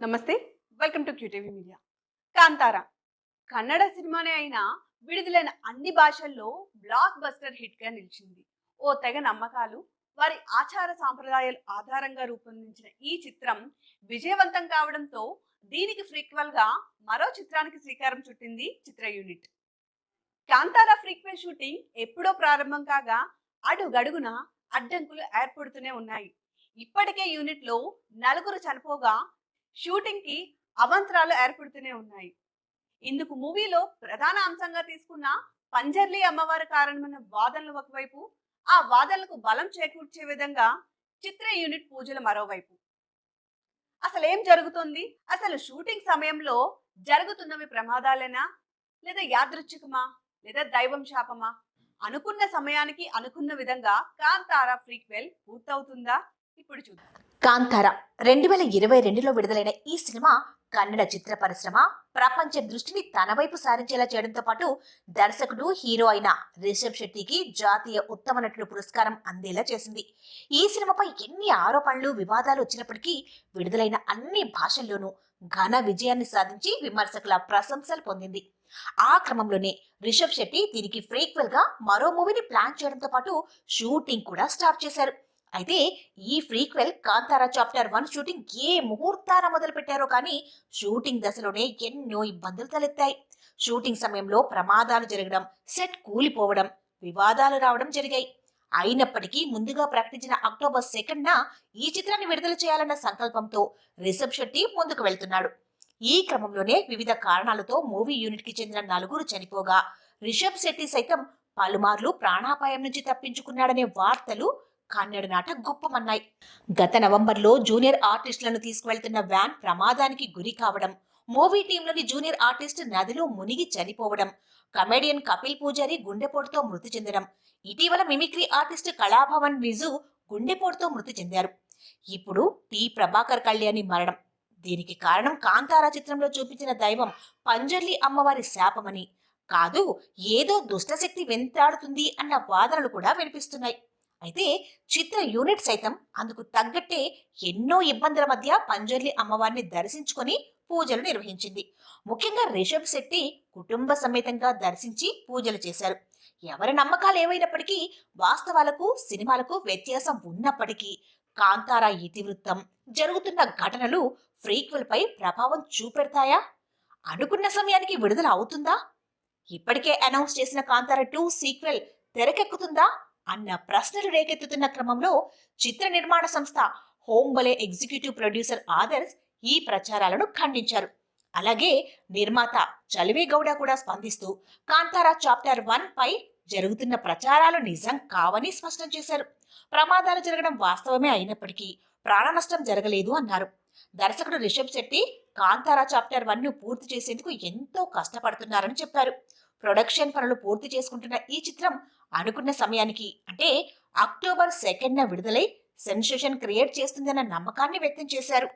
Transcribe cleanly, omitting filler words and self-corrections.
నమస్తే. Welcome to QTV media. 'Kantara' Kannada సినిమానే అయినా విడుదలైన అన్ని భాషల్లో బ్లాక్ బస్టర్ హిట్ గా నిలిచింది. ఓ తెగ నమ్మకాలు, వారి ఆచార సాంప్రదాయాల ఆధారంగా రూపొందించిన ఈ చిత్రం విజయవంతం కావడంతో దీనికి ఫ్రీక్వెల్ గా మరో చిత్రానికి శ్రీకారం చుట్టింది చిత్ర యూనిట్. 'కాంతార' ఫ్రీక్వెల్ షూటింగ్ ఎప్పుడో ప్రారంభం కాగా అడుగడుగున అడ్డంకులు ఏర్పడుతూనే ఉన్నాయి. ఇప్పటికే యూనిట్ లో నలుగురు చనిపోగా షూటింగ్ కి అవాంతరాలు ఏర్పడుతూనే ఉన్నాయి. ఇందుకు మూవీలో ప్రధాన అంశంగా తీసుకున్న పంజర్లి అమ్మవారి కారణమైన వాదనలు ఒకవైపు, ఆ వాదనలకు బలం చేకూర్చే విధంగా చిత్ర యూనిట్ పూజలు మరోవైపు. అసలు ఏం జరుగుతుంది? అసలు షూటింగ్ సమయంలో జరుగుతున్నవి ప్రమాదాలేనా, లేదా యాదృచ్ఛికమా, లేదా దైవం శాపమా? అనుకున్న సమయానికి అనుకున్న విధంగా కాంతార ఫ్రీక్వెల్ పూర్తవుతుందా? ఇప్పుడు చూద్దాం. కాంతార 2022లో విడుదలైన ఈ సినిమా కన్నడ చిత్ర పరిశ్రమ ప్రపంచ దృష్టిని తన వైపు సారించేలా చేయడంతో పాటు దర్శకుడు, హీరో అయిన రిషబ్ శెట్టికి జాతీయ ఉత్తమ నటుడు పురస్కారం అందేలా చేసింది. ఈ సినిమాపై ఎన్ని ఆరోపణలు, వివాదాలు వచ్చినప్పటికీ విడుదలైన అన్ని భాషల్లోనూ ఘన విజయాన్ని సాధించి విమర్శకుల ప్రశంసలు పొందింది. ఆ క్రమంలోనే రిషబ్ శెట్టి దీనికి ఫ్రీక్వెల్ గా మరో మూవీని ప్లాన్ చేయడంతో పాటు షూటింగ్ కూడా స్టార్ట్ చేశారు. అయితే ఈ ఫ్రీక్వెల్ కాంతారా చాప్టర్ 1 షూటింగ్ ఏ ముహూర్తాన మొదలు పెట్టారో కానీ షూటింగ్ దశలోనే ఎన్నో ఇబ్బందులు తలెత్తాయి. షూటింగ్ సమయంలో ప్రమాదాలు జరగడం, సెట్ కూలిపోవడం, వివాదాలు రావడం జరిగాయి. అయినప్పటికీ ముందుగా ప్రకటించిన అక్టోబర్ 2న ఈ చిత్రాన్ని విడుదల చేయాలన్న సంకల్పంతో రిషబ్ శెట్టి ముందుకు వెళ్తున్నాడు. ఈ క్రమంలోనే వివిధ కారణాలతో మూవీ యూనిట్ కి చెందిన నలుగురు చనిపోగా రిషబ్ శెట్టి సైతం పలుమార్లు ప్రాణాపాయం నుంచి తప్పించుకున్నాడనే వార్తలు కన్నడ నాట గుప్పమన్నాయి. గత నవంబర్లో జూనియర్ ఆర్టిస్టులను తీసుకువెళ్తున్న వ్యాన్ ప్రమాదానికి గురి కావడం, మూవీ టీంలోని జూనియర్ ఆర్టిస్ట్ నదిలో మునిగి చనిపోవడం, కమెడియన్ కపిల్ పూజారి గుండెపోటుతో మృతి చెందడం, ఇటీవల మిమిక్రీ ఆర్టిస్ట్ కళాభవన్ విజు గుండెపోటుతో మృతి చెందారు. ఇప్పుడు టి ప్రభాకర్ కళ్యాణి మరణం. దీనికి కారణం కాంతారా చిత్రంలో చూపించిన దైవం పంజర్లి అమ్మవారి శాపమని కాదు, ఏదో దుష్టశక్తి వెంటాడుతుంది అన్న వాదనలు కూడా వినిపిస్తున్నాయి. అయితే చిత్ర యూనిట్ సైతం అందుకు తగ్గట్టే ఎన్నో ఇబ్బందుల మధ్య పంజర్లి అమ్మవారిని దర్శించుకొని పూజలు నిర్వహించింది. ముఖ్యంగా రిషబ్ శెట్టి కుటుంబ సమేతంగా దర్శించి పూజలు చేశారు. ఎవరి నమ్మకాలు ఏవైనప్పటికీ వాస్తవాలకు సినిమాలకు వ్యత్యాసం ఉన్నప్పటికీ కాంతారా ఇతివృత్తం, జరుగుతున్న ఘటనలు ఫ్రీక్వెల్ పై ప్రభావం చూపెడతాయా? అనుకున్న సమయానికి విడుదల అవుతుందా? ఇప్పటికే అనౌన్స్ చేసిన కాంతారా 2 సీక్వెల్ తెరకెక్కుతుందా అన్న ప్రశ్నలు రేకెత్తుతున్న క్రమంలో చిత్ర నిర్మాణ సంస్థ హోంబలే ఎగ్జిక్యూటివ్ ప్రొడ్యూసర్ ఆదర్శ్ ఈ ప్రచారాలను ఖండించారు. అలాగే నిర్మాత చలివే గౌడ కూడా స్పందిస్తూ కాంతారా చాప్టర్ 1 పై జరుగుతున్న ప్రచారాలు నిజం కావని స్పష్టం చేశారు. ప్రమాదాలు జరగడం వాస్తవమే అయినప్పటికీ ప్రాణ నష్టం జరగలేదు అన్నారు. దర్శకుడు రిషబ్ శెట్టి కాంతారా చాప్టర్ 1ను పూర్తి చేసేందుకు ఎంతో కష్టపడుతున్నారని చెప్పారు. ప్రొడక్షన్ పనులు పూర్తి చేసుకుంటున్న ఈ చిత్రం అనుకున్న సమయానికి అంటే అక్టోబర్ 2న విడుదలై సెన్సేషన్ క్రియేట్ చేస్తుందన్న నమ్మకాన్ని వ్యక్తం చేశారు.